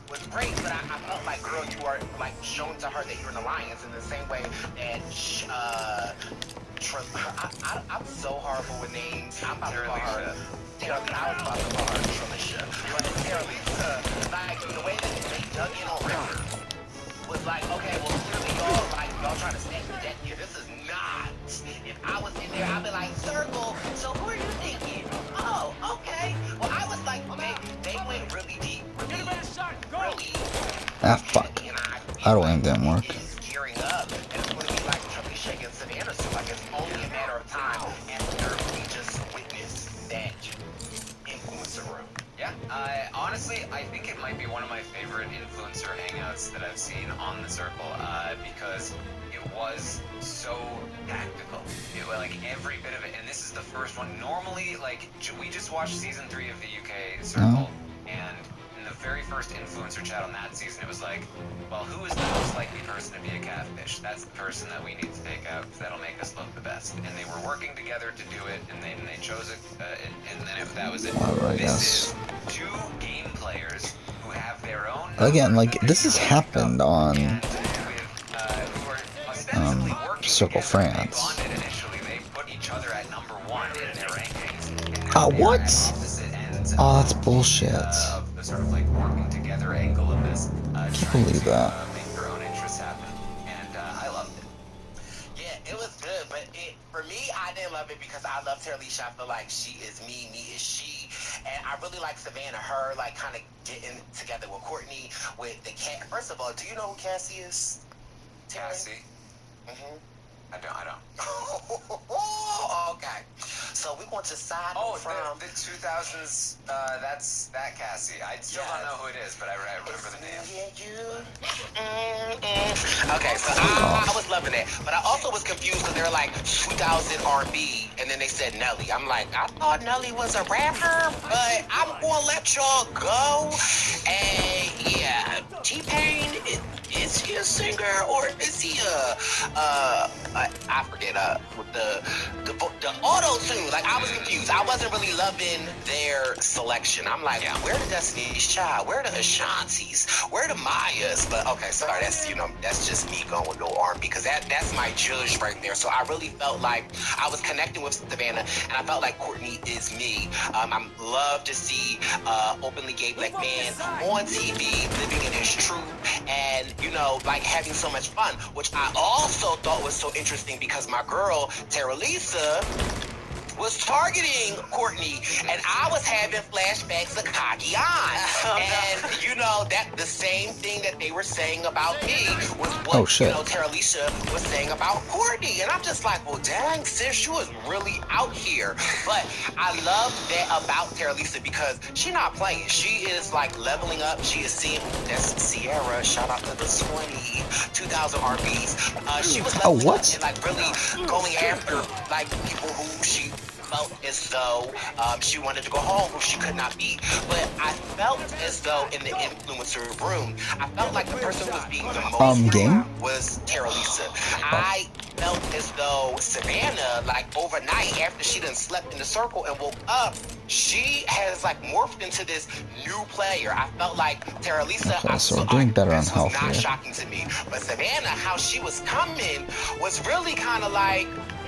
Speaker 12: was great, but I felt like, girl, you are like showing to her that you're an alliance in the same way that I'm so horrible with names. I'm about to call her. I was about to call her Trilisha. But Terralisa, like the way that they dug in on River was like, okay, well clearly y'all trying to stack the deck here. This is not. If I was in there, I'd be like, Circle. So who are you thinking? Oh, okay. Well, I was like, they went really deep, really.
Speaker 1: Ah, fuck. Auto aim didn't work.
Speaker 12: Gearing up, and it's going to be like Trilisha against Savannah. So like it's only a matter of time after we just witness that influencer room.
Speaker 2: Yeah, honestly, I think it might be one of my favorite influencer hangouts that I've seen on the circle, because it was so tactical. Like every bit of it, and this is the first one. Normally, like we just watched season 3 of the UK circle, and in the very first influencer chat on that season, it was like, well, who is the most likely person to be a catfish? That's the person that we need to take out, because that'll make us look the best. And they were working together to do it, and they chose it, and then that was it. This is 2 game players who have their own.
Speaker 1: Again, like this has happened on Circle France. What? Oh, that's bullshit.
Speaker 2: The sort of like working together angle of this.
Speaker 1: Can't believe that.
Speaker 2: Make their own interests happen, and I loved it.
Speaker 12: Yeah, it was good, but for me, I didn't love it because I love Terralisha. I feel like she is me, me is she, and I really like Savannah. Her like kind of getting together with Courtney, with the cat. First of all, do you know who Cassie is?
Speaker 2: Cassie?
Speaker 12: Mm-hmm.
Speaker 2: I don't.
Speaker 12: Okay. So we want to side from
Speaker 2: the 2000s. That's that Cassie. I still don't know who it is, but I remember the name.
Speaker 12: Okay, so I was loving it, but I also was confused because they were like 2000 R&B, and then they said Nelly. I'm like, I thought Nelly was a rapper, but I'm gonna let y'all go. And yeah, T-Pain, is he a singer or is he I forget with the auto tune? Like I was confused. I wasn't really loving their selection. I'm like, where the Destiny's Child? Where the Ashantis? Where the Mayas? But okay, sorry, that's just me going with no R&B because that's my judge right there. So I really felt like I was connecting with Savannah, and I felt like Courtney is me. I love to see openly gay black man on TV living in his truth, and like having so much fun, which I also thought was so interesting because my girl Terralisa was targeting Courtney, and I was having flashbacks of Cagayan. And that the same thing that they were saying about me was what Terralisa was saying about Courtney, and I'm just like, well, dang, sis, you was really out here. But I love that about Terralisa because she not playing. She is like leveling up. She is seeing that's Sierra. Shout out to the 2000 RBs. She was leveling up and like really going after like people who she felt as though she wanted to go home, who she could not be. But I felt as though in the influencer room, I felt like the person who was being the most was Terralisa. I felt as though Savannah, like overnight after she done slept in the circle and woke up, she has like morphed into this new player. I felt like Terralisa,
Speaker 1: okay, so we're doing better on health
Speaker 12: not
Speaker 1: here.
Speaker 12: shocking to me. But Savannah, how she was coming was really kind of like,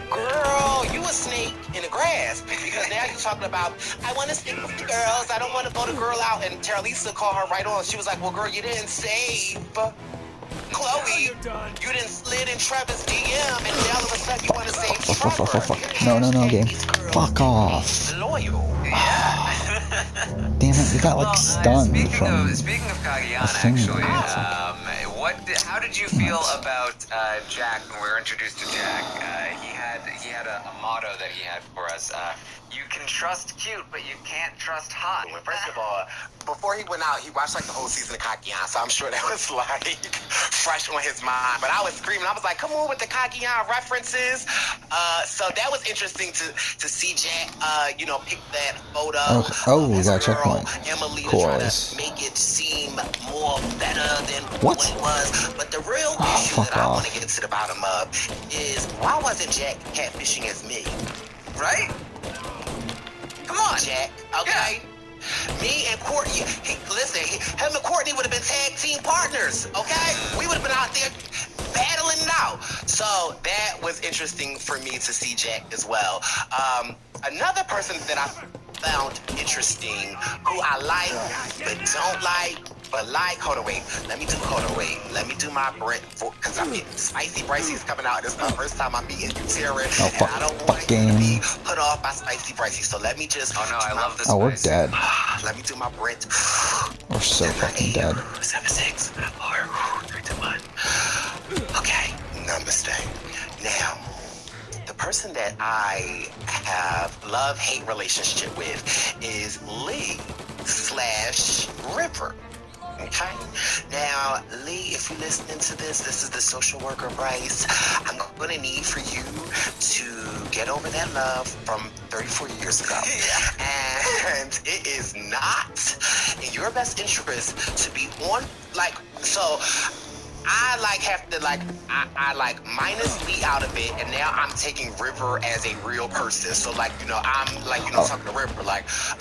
Speaker 12: girl, you a snake in the grass. Because now you're talking about, I want to stick with the girls. I don't want to vote a girl out. And Terralisa called her right on. She was like, well, girl, you didn't save Chloe. You didn't slid in Trevor's DM. And now all of a sudden you want to save Trevor.
Speaker 1: No, game. Fuck off.
Speaker 12: Loyal.
Speaker 1: Damn it, you got like stunned from
Speaker 2: Speaking of Cagayan, actually, how did you feel about Jack when we were introduced to Jack? He had a motto that he had for us. You can trust cute, but you can't trust hot.
Speaker 12: First of all, before he went out, he watched like the whole season of Kakiyan, so I'm sure that was like fresh on his mind. But I was screaming. I was like, come on with the Kakiyan references. So that was interesting to see Jack, pick that photo.
Speaker 1: We got a checkpoint.
Speaker 12: Emily
Speaker 1: Cool.
Speaker 12: to try to make it seem more better than what it was. But the real issue that I want to get to the bottom of is why wasn't Jack catfishing as me?
Speaker 2: Right? Come on,
Speaker 12: Jack. Okay. Yeah. Me and Courtney, him and Courtney would have been tag team partners, okay? We would have been out there battling it out. So that was interesting for me to see Jack as well. Another person that I found interesting, who I like but don't like, but like, let me do my Brent, because I'm getting Spicy Bricey's coming out. This is my first time I'm meeting you, Tara, and I don't want you to be put off by Spicy Bricey, so let me just...
Speaker 2: Oh no, I love this.
Speaker 1: Oh, we're dead.
Speaker 12: Let me do my Brent.
Speaker 1: We're so fucking dead.
Speaker 12: 7-6, 4, 3, 2, 1. Okay, namaste. Now, the person that I have love-hate relationship with is Lee/River. Okay? Now, Lee, if you're listening to this is the social worker, Bryce. I'm going to need for you to get over that love from 34 years ago. And it is not in your best interest to be on, I have to I minus Lee out of it, and now I'm taking River as a real person. So I'm talking to River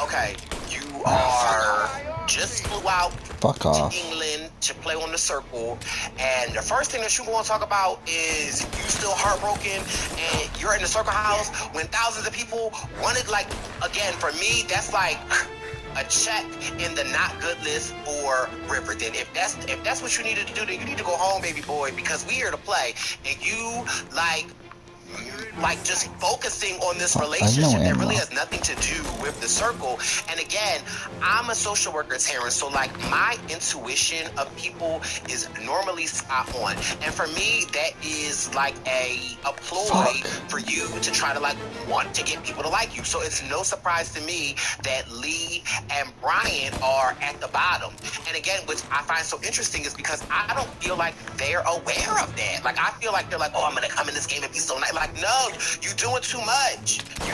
Speaker 12: okay, you are just flew out to England to play on the circle, and the first thing that you want to talk about is you still heartbroken and you're in the circle house when thousands of people wanted again, for me that's like a check in the not good list for River. Then if that's what you needed to do, then you need to go home, baby boy, because we here to play, and you just focusing on this relationship that really has nothing to do with the circle. And again, I'm a social worker, Terrence, so my intuition of people is normally spot on. And for me, that is a ploy for you to try to want to get people to like you. So it's no surprise to me that Lee and Brian are at the bottom. And again, which I find so interesting is because I don't feel like they're aware of that. I feel like they're oh, I'm gonna come in this game and be so nice. No, you doing too much. You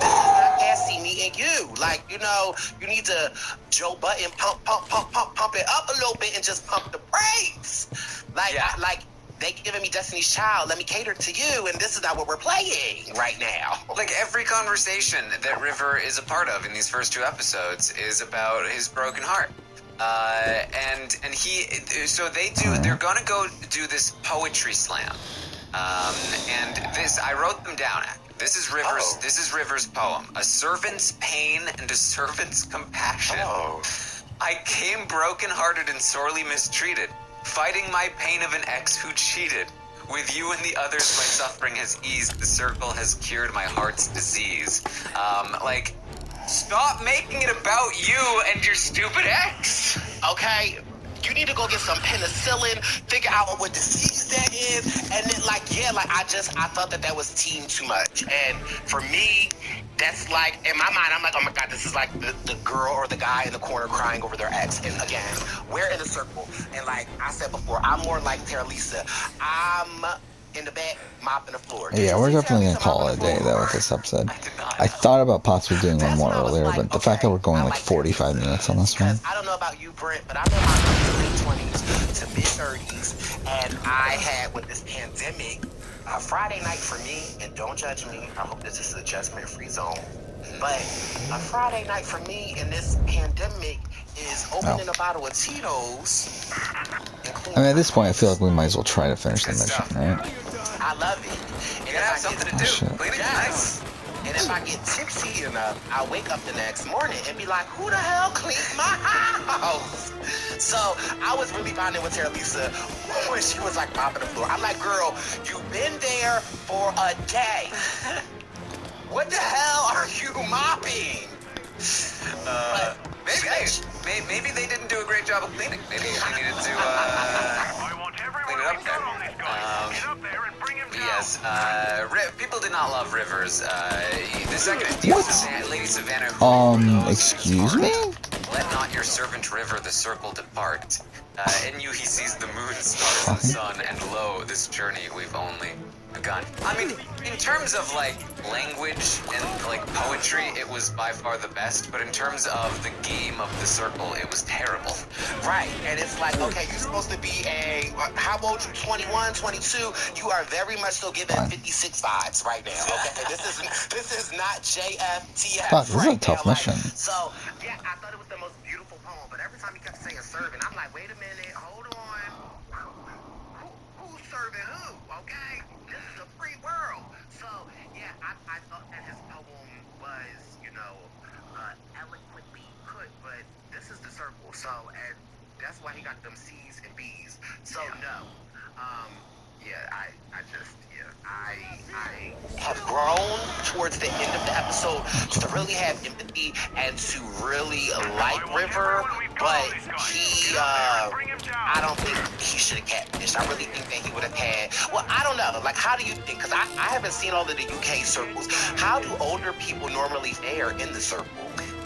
Speaker 12: this is not Cassie, me and you. You need to Joe Button pump it up a little bit and just pump the brakes. They giving me Destiny's Child, let me cater to you, and this is not what we're playing right now.
Speaker 2: Every conversation that River is a part of in these first 2 episodes is about his broken heart. They're gonna go do this poetry slam. And this, I wrote them down. This is River's poem. A servant's pain and a servant's compassion. I came broken-hearted and sorely mistreated, fighting my pain of an ex who cheated. With you and the others, my suffering has eased. The circle has cured my heart's disease. Stop making it about you and your stupid ex.
Speaker 12: Okay. You need to go get some penicillin, figure out what disease that is, and then I thought that was team too much. And for me, that's in my mind, I'm oh my God, this is the girl or the guy in the corner crying over their ex. And again, we're in a circle. And I said before, I'm more like Tara Lisa. I'm in the back, mopping the floor.
Speaker 1: Yeah, we're definitely gonna call it a day though with this episode. I thought about possibly doing one more earlier, but the fact that we're going 45 minutes on this one.
Speaker 12: I don't know about you, Brent, but I'm in my late 20s to mid 30s, and I had with this pandemic, Friday night for me, and don't judge me, I hope this is a judgment-free zone, but a Friday night for me in this pandemic is opening a bottle of Tito's.
Speaker 1: At this point, I feel like we might as well try to finish the mission, right?
Speaker 12: I love it. And if I something to do, clean it nice. And if I get tipsy enough, I'll wake up the next morning and be like, who the hell cleaned my house? So I was really bonding with Tara Lisa when she was mopping the floor. I'm like, girl, you've been there for a day. What the hell are you mopping?
Speaker 2: Maybe they didn't do a great job of cleaning. Maybe they needed to clean it up there. Rivers. People did not love Rivers. The second is deal with Lady Savannah. Who
Speaker 1: excuse me?
Speaker 2: Let not your servant River the circle depart. In you he sees the moon, stars, and sun, and lo, this journey we've only begun. I mean, in terms of like language and like poetry, it was by far the best, but in terms of the game of the circle, it was terrible.
Speaker 12: Right, and it's like, okay, you're supposed to be how old you, 21, 22? You are very much still giving 56 vibes right now, okay? This is not JFTF.
Speaker 1: Fuck, this is a tough mission.
Speaker 12: So, yeah, I thought it was the most beautiful poem, but every time he kept saying servant, I'm like, wait a minute, hold on. Who's serving who, okay? This is a free world. So, yeah, I thought that his poem was, eloquently put, but this is the circle, so, and that's why he got them C's and B's. So, no. I have grown towards the end of the episode to really have empathy and to really like River, but I don't think he should have catfished. I really think that he would have had, well, I don't know, like, how do you think, because I haven't seen all of the UK circles. How do older people normally fare in the circle?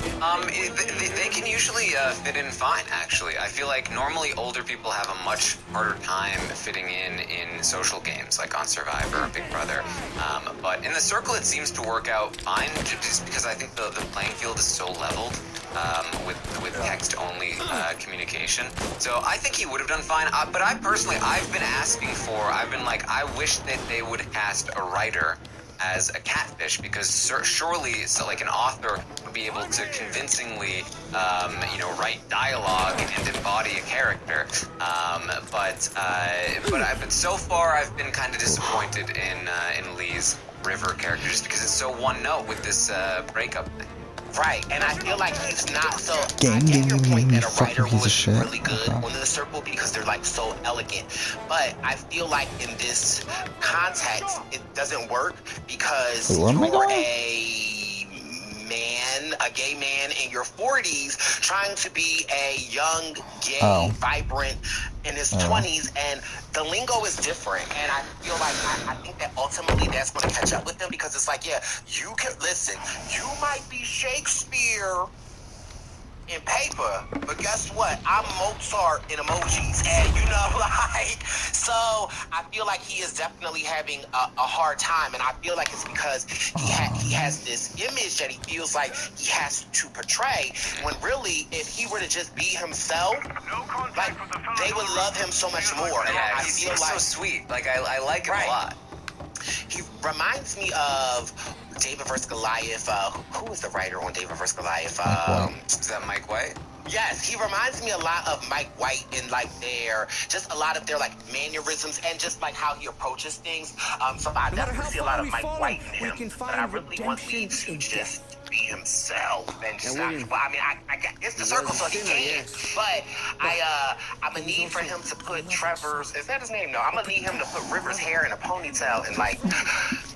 Speaker 2: They can usually fit in fine, actually. I feel like normally older people have a much harder time fitting in social games, like on Survivor or Big Brother. But in the circle, it seems to work out fine, just because I think the playing field is so leveled with text-only communication. So I think he would have done fine. But I personally, I've been like, I wish that they would cast a writer as a catfish, because surely, so like an author would be able to convincingly, write dialogue and embody a character. But so far I've been kind of disappointed in Lee's River character, just because it's so one note with this breakup thing.
Speaker 12: Right, and I feel like he's not so. I get your point that a writer was really good on the circle because they're like so elegant, but I feel like in this context it doesn't work because you're a gay man in your 40s trying to be a young, gay, vibrant in his 20s, and the lingo is different, and I feel like I think that ultimately that's going to catch up with them, because it's like, yeah, you can listen, you might be Shakespeare in paper, but guess what? I'm Mozart in emojis, and so I feel like he is definitely having a hard time, and I feel like it's because he has this image that he feels like he has to portray, when really, if he were to just be himself, like, they would love him so much more. And I feel like
Speaker 2: so sweet. Like, I like him a lot.
Speaker 12: He reminds me of David vs. Goliath. Who is the writer on David vs. Goliath?
Speaker 2: Is that Mike White?
Speaker 12: Yes, he reminds me a lot of Mike White in like just a lot of their like mannerisms and just like how he approaches things. So I definitely see a lot of Mike White in him. But I really want Lee to just be himself and just not. Well, I mean, I it's the circle, so he can. But I'm gonna need for him to put Trevor's. Is that his name? No, I'm gonna need him to put River's hair in a ponytail and like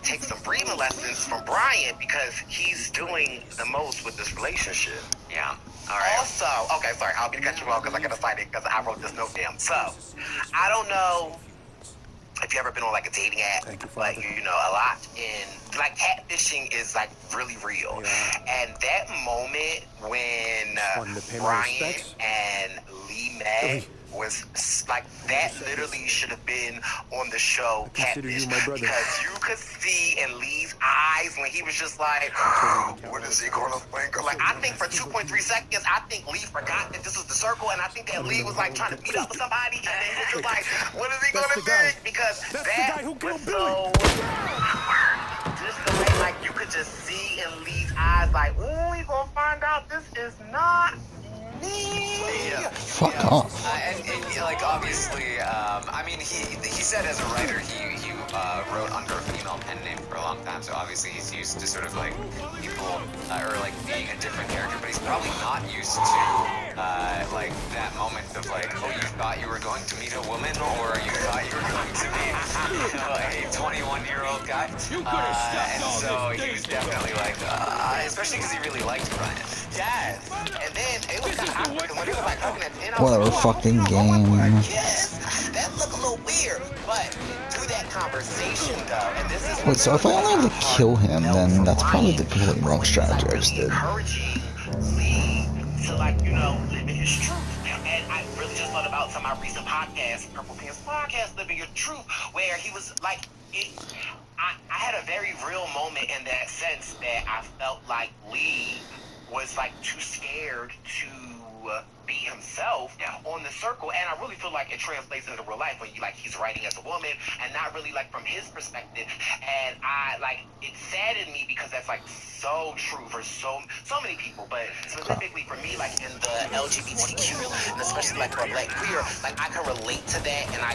Speaker 12: take some breathing lessons from Brian, because he's doing the most with this relationship.
Speaker 2: Yeah. All right.
Speaker 12: Also, okay, sorry, I'll be cut you off because I gotta cite it because I wrote this note down. So, I don't know if you ever been on like a dating app, like, a lot in like catfishing is like really real. And that moment when Brian and Lee met was like, that literally should have been on the show Catfish, because you could see in Lee's eyes when he was just like, what is he gonna think? Like, I think for 2.3 seconds, I think Lee forgot that this was the circle, and I think that Lee was like trying to meet up with somebody, and then he was just like, what is he gonna think? Because that was so just the way, like, you could just see in Lee's eyes, like, ooh, he's gonna find out this is not
Speaker 1: Fuck off.
Speaker 2: And like, obviously, I mean, he said as a writer he wrote under a female pen name for a long time, so obviously he's used to sort of like people or like being a different character, but he's probably not used to like that moment of like, oh, you thought you were going to meet a woman, or you thought you were going to meet a 21-year-old guy, and so he was definitely like, especially because he really liked Brian.
Speaker 12: Yes, and then it was kind of awkward because when he was like looking at
Speaker 1: Whatever fucking game.
Speaker 12: Yes, that looked a little weird, but to that conversation though, and this is
Speaker 1: Wait, so if I only have to kill him, then that's probably the completely wrong strategy I just did.
Speaker 12: Encouraging Lee to, like, you know, live in his truth. And I really just thought about some of my recent podcasts, Purple Pants Podcast, Living Your Truth, where he was like, I had a very real moment in that sense that I felt like Lee was like too scared to be himself on the circle, and I really feel like it translates into real life when he's writing as a woman and not really like from his perspective. And I like it saddened me because that's like so true for so many people, but specifically for me, like in the LGBTQ and especially like for Black queer, like I can relate to that, and I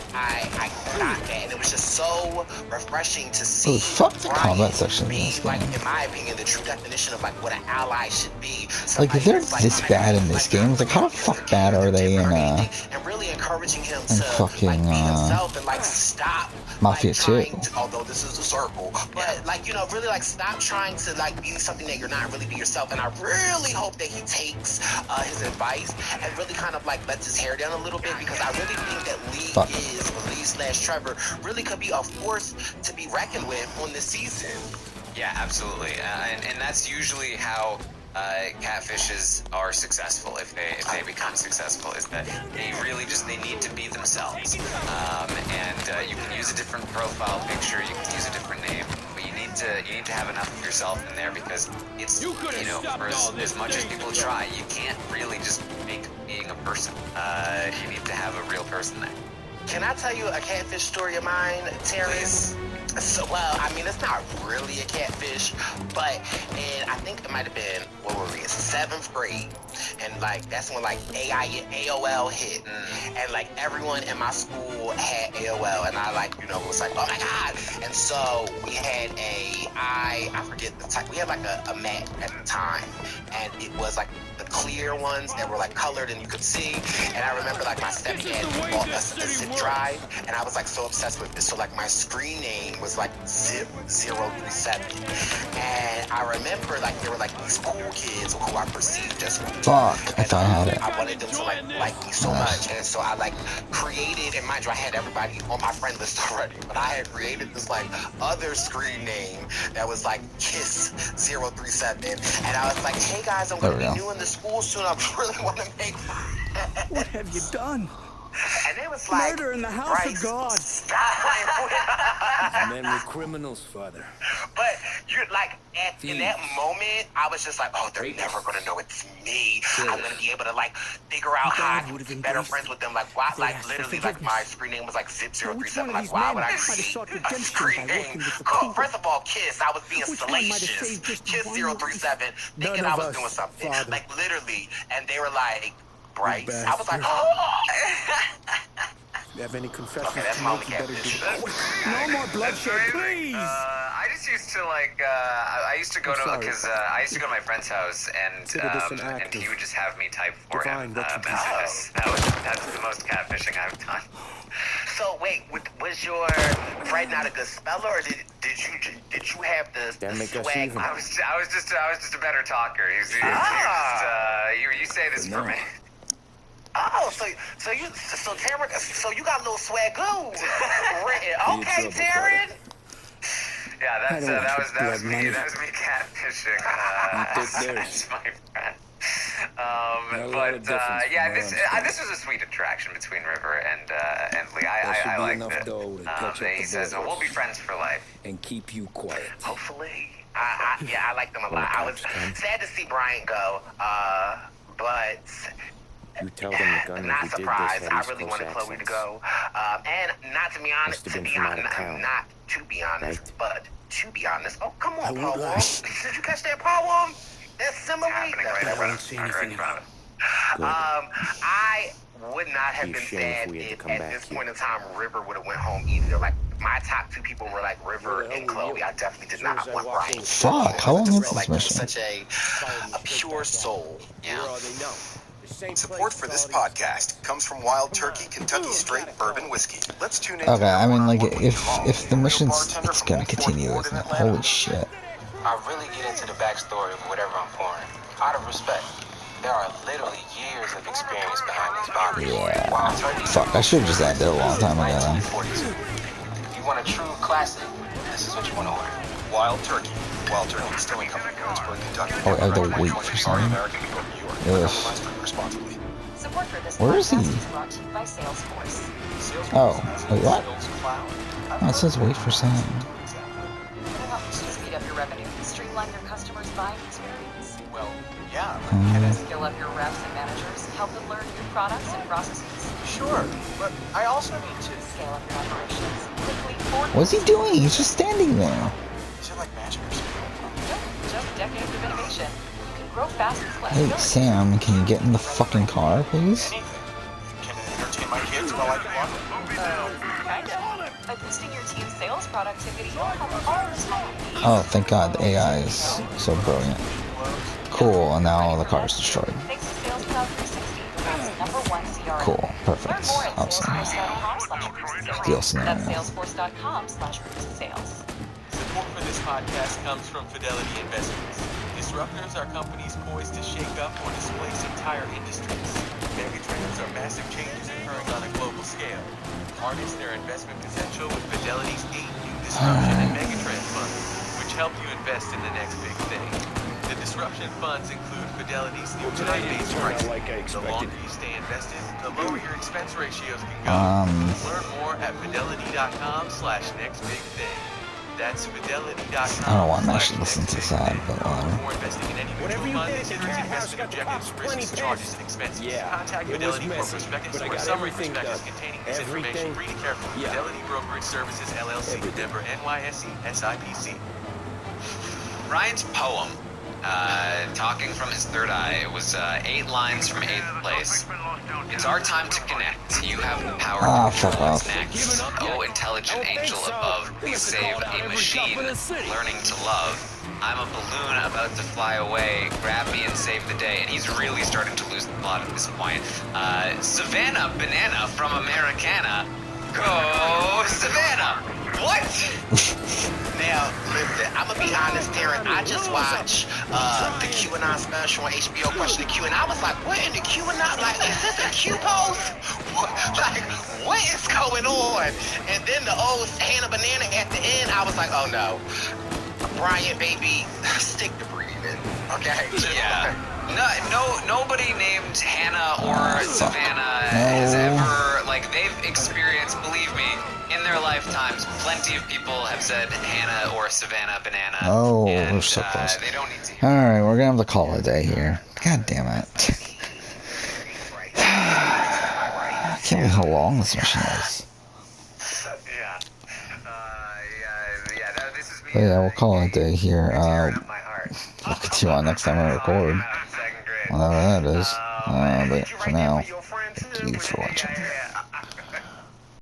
Speaker 12: got that, and it was just so refreshing to see.
Speaker 1: Fuck the combat section in this
Speaker 12: like
Speaker 1: game.
Speaker 12: in my opinion, the true definition of like what an ally should be.
Speaker 1: Like, if they're this bad in this game, it's like, how the fuck bad are they in,
Speaker 12: and really encouraging him to
Speaker 1: fucking,
Speaker 12: like, be himself and like stop
Speaker 1: Mafia
Speaker 12: like,
Speaker 1: 2.
Speaker 12: although this is a circle, but like, you know, really like stop trying to like be something that you're not, really be yourself. And I really hope that he takes his advice and really kind of like lets his hair down a little bit, because I really think that Lee/Trevor really could be a force to be reckoned with on this season.
Speaker 2: Yeah, absolutely, and that's usually how catfishes are successful. If they become successful, is that they need to be themselves. And you can use a different profile picture, you can use a different name, but you need to have enough of yourself in there, because it's for as much as people try, you can't really just make being a person. You need to have a real person there.
Speaker 12: Can I tell you a catfish story of mine, Terrence? So, well, I mean, it's not really a catfish, but I think it might have been, what were we, 7th grade, and like that's when like AOL hit, and like everyone in my school had AOL, and I like, you know, was like, oh my god. And so we had I forget the type, we had like a Mac at the time, and it was like the clear ones that were like colored and you could see. And I remember like my stepdad bought a zip drive, and I was like so obsessed with it. So like my screen name was like Zip037, and I remember like there were like these cool kids who I perceived as
Speaker 1: fuck, I thought I had it.
Speaker 12: I wanted them to like me so much, and so I like created, and mind you, I had everybody on my friend list already, but I had created this like other screen name that was like Kiss037, and I was like, hey guys, I'm gonna be new in the school soon, I really want to make friends.
Speaker 6: What have you done?
Speaker 12: And it was like,
Speaker 6: murder in the house
Speaker 12: Bryce,
Speaker 6: of God.
Speaker 12: Stop.
Speaker 14: Men were criminals, Father.
Speaker 12: But you're like, in that moment, I was just like, oh, they're never gonna know it's me. I'm gonna be able to like figure out how I can be better friends with them. Like, why? Like, literally, like my screen name was like Zip037. Like, why would I create a screen name? First of all, Kiss. I was being salacious. Kiss037, thinking I was doing something. Like, literally, and they were like, Bryce. I was like, oh.
Speaker 14: You have any confessions
Speaker 12: that's
Speaker 14: to make? You better do
Speaker 6: No more bloodshed, please.
Speaker 2: I just used to like I used to go to because I used to go to my friend's house, and he would just have me type for him messages. That's the most catfishing I've done.
Speaker 12: So wait, was your friend not a good speller, or did you have the swag?
Speaker 2: I was just a better talker. You say this for me.
Speaker 12: Oh, so you got a little swagoo written. Okay, Taryn.
Speaker 2: Yeah, that was me catfishing. That's my friend. This was a sweet interaction between River and Lee. I liked it. He says, we'll be friends for life.
Speaker 14: And keep you quiet.
Speaker 12: Hopefully. I like them a lot. I was sad to see Brian go, but
Speaker 14: you tell them the gun
Speaker 12: not surprised. I really wanted Chloe to go, and not to be honest, but to be honest. Oh, come on, Paul Wall. Did you catch that, Paul Wall? That's simile. I would not have been sad if at this point in time River would have went home either. Like, my top 2 people were like River and Chloe. I definitely did not want Brian.
Speaker 1: Fuck, how long is this mission?
Speaker 12: Such a pure soul. Yeah.
Speaker 15: Support for this podcast comes from Wild Turkey Kentucky Straight Bourbon Whiskey. Let's tune in.
Speaker 1: Okay, I mean, like, if the mission's it's gonna continue, isn't it? Holy shit.
Speaker 16: I really get into the backstory of whatever I'm pouring. Out of respect, there are literally years of experience behind these bottles.
Speaker 1: Yeah. Fuck, I should have just ended it a long time ago then.
Speaker 16: You want a true classic, this is what you want to order.
Speaker 15: Wild Turkey. Wild Turkey Distilling Company, Owensboro, Kentucky.
Speaker 1: Oh, I have to wait for something.
Speaker 15: American, New York.
Speaker 1: Ugh.
Speaker 15: Drink responsibly.
Speaker 13: Support for this
Speaker 1: Where is he?
Speaker 13: podcast is brought to you by Salesforce.
Speaker 1: Oh, wait, what? Oh, it says wait for something.
Speaker 13: Can I help you speed up your revenue, streamline your customers' buying experience?
Speaker 16: Well, yeah.
Speaker 13: Can I skill up your reps and managers, help them learn new products and processes?
Speaker 16: Sure, but I also need to
Speaker 13: Scale up your operations quickly for
Speaker 1: What's he doing? He's just standing there.
Speaker 16: Is it like magic or something?
Speaker 13: Nope, just decades of innovation. You can grow fast with
Speaker 1: Hey,
Speaker 13: flexibility.
Speaker 1: Sam, can you get in the fucking car, please?
Speaker 16: Anything. Can it entertain my kids while I do laundry?
Speaker 13: Kinda. By boosting your team's sales productivity, you'll have all the time.
Speaker 1: Oh, thank God, the AI is so brilliant. Cool, and now the car is destroyed.
Speaker 13: Thanks to Sales Cloud 360, the world's #1 CRM.
Speaker 1: Cool, perfect,
Speaker 13: Learn more at
Speaker 1: awesome.
Speaker 13: salesforce.com/boostsales.
Speaker 1: Deal scenario.
Speaker 13: That's salesforce.com/boostsales.
Speaker 17: Support for this podcast comes from Fidelity Investments. Disruptors are companies poised to shake up or displace entire industries. Megatrends are massive changes occurring on a global scale. Harness their investment potential with Fidelity's 8 new disruption and megatrend funds, which help you invest in the next big thing. The disruption funds include Fidelity's new time-based pricing. The longer you stay invested, the lower your expense ratios can go. Learn more at fidelity.com/nextbigthing. That's fidelity.com.
Speaker 1: I don't want to actually listen to this ad, but
Speaker 17: Before investing in any mutual fund, consider its investment objectives, risks, charges, and expenses. Contact Fidelity for prospectus or summary prospectus containing this information. Read it carefully. Fidelity Brokerage Services, LLC, member NYSE, SIPC.
Speaker 2: Ryan's poem, talking from his third eye, it was 8 lines from 8th place. It's our time to connect. You have the power to
Speaker 1: fuck
Speaker 2: control what's
Speaker 1: off.
Speaker 2: next. Oh, intelligent angel above, please save a machine learning to love. I'm a balloon about to fly away. Grab me and save the day. And he's really starting to lose the plot at this point. Savannah Banana from Americana. Go Savannah! What?
Speaker 12: Now, listen, I'm gonna be honest, Darren. I just watched the QAnon special on HBO, Question the Q, and I was like, what in the QAnon? Like, is this a Q pose? Like, what is going on? And then the old Hannah Banana at the end, I was like, oh no. Brian, baby, stick to breathing, okay?
Speaker 2: Yeah. Nobody named Hannah or Savannah has ever, like, they've experienced, believe me, in their lifetimes, plenty of people have said Hannah or Savannah Banana.
Speaker 1: Oh,
Speaker 2: and,
Speaker 1: we're so close.
Speaker 2: They don't need to.
Speaker 1: Alright, we're gonna have to call it a day here. God damn it. I can't believe how long this mission is. But yeah, we'll call it a day here. We'll continue on next time I record. Whatever that is. But for now, thank you for watching.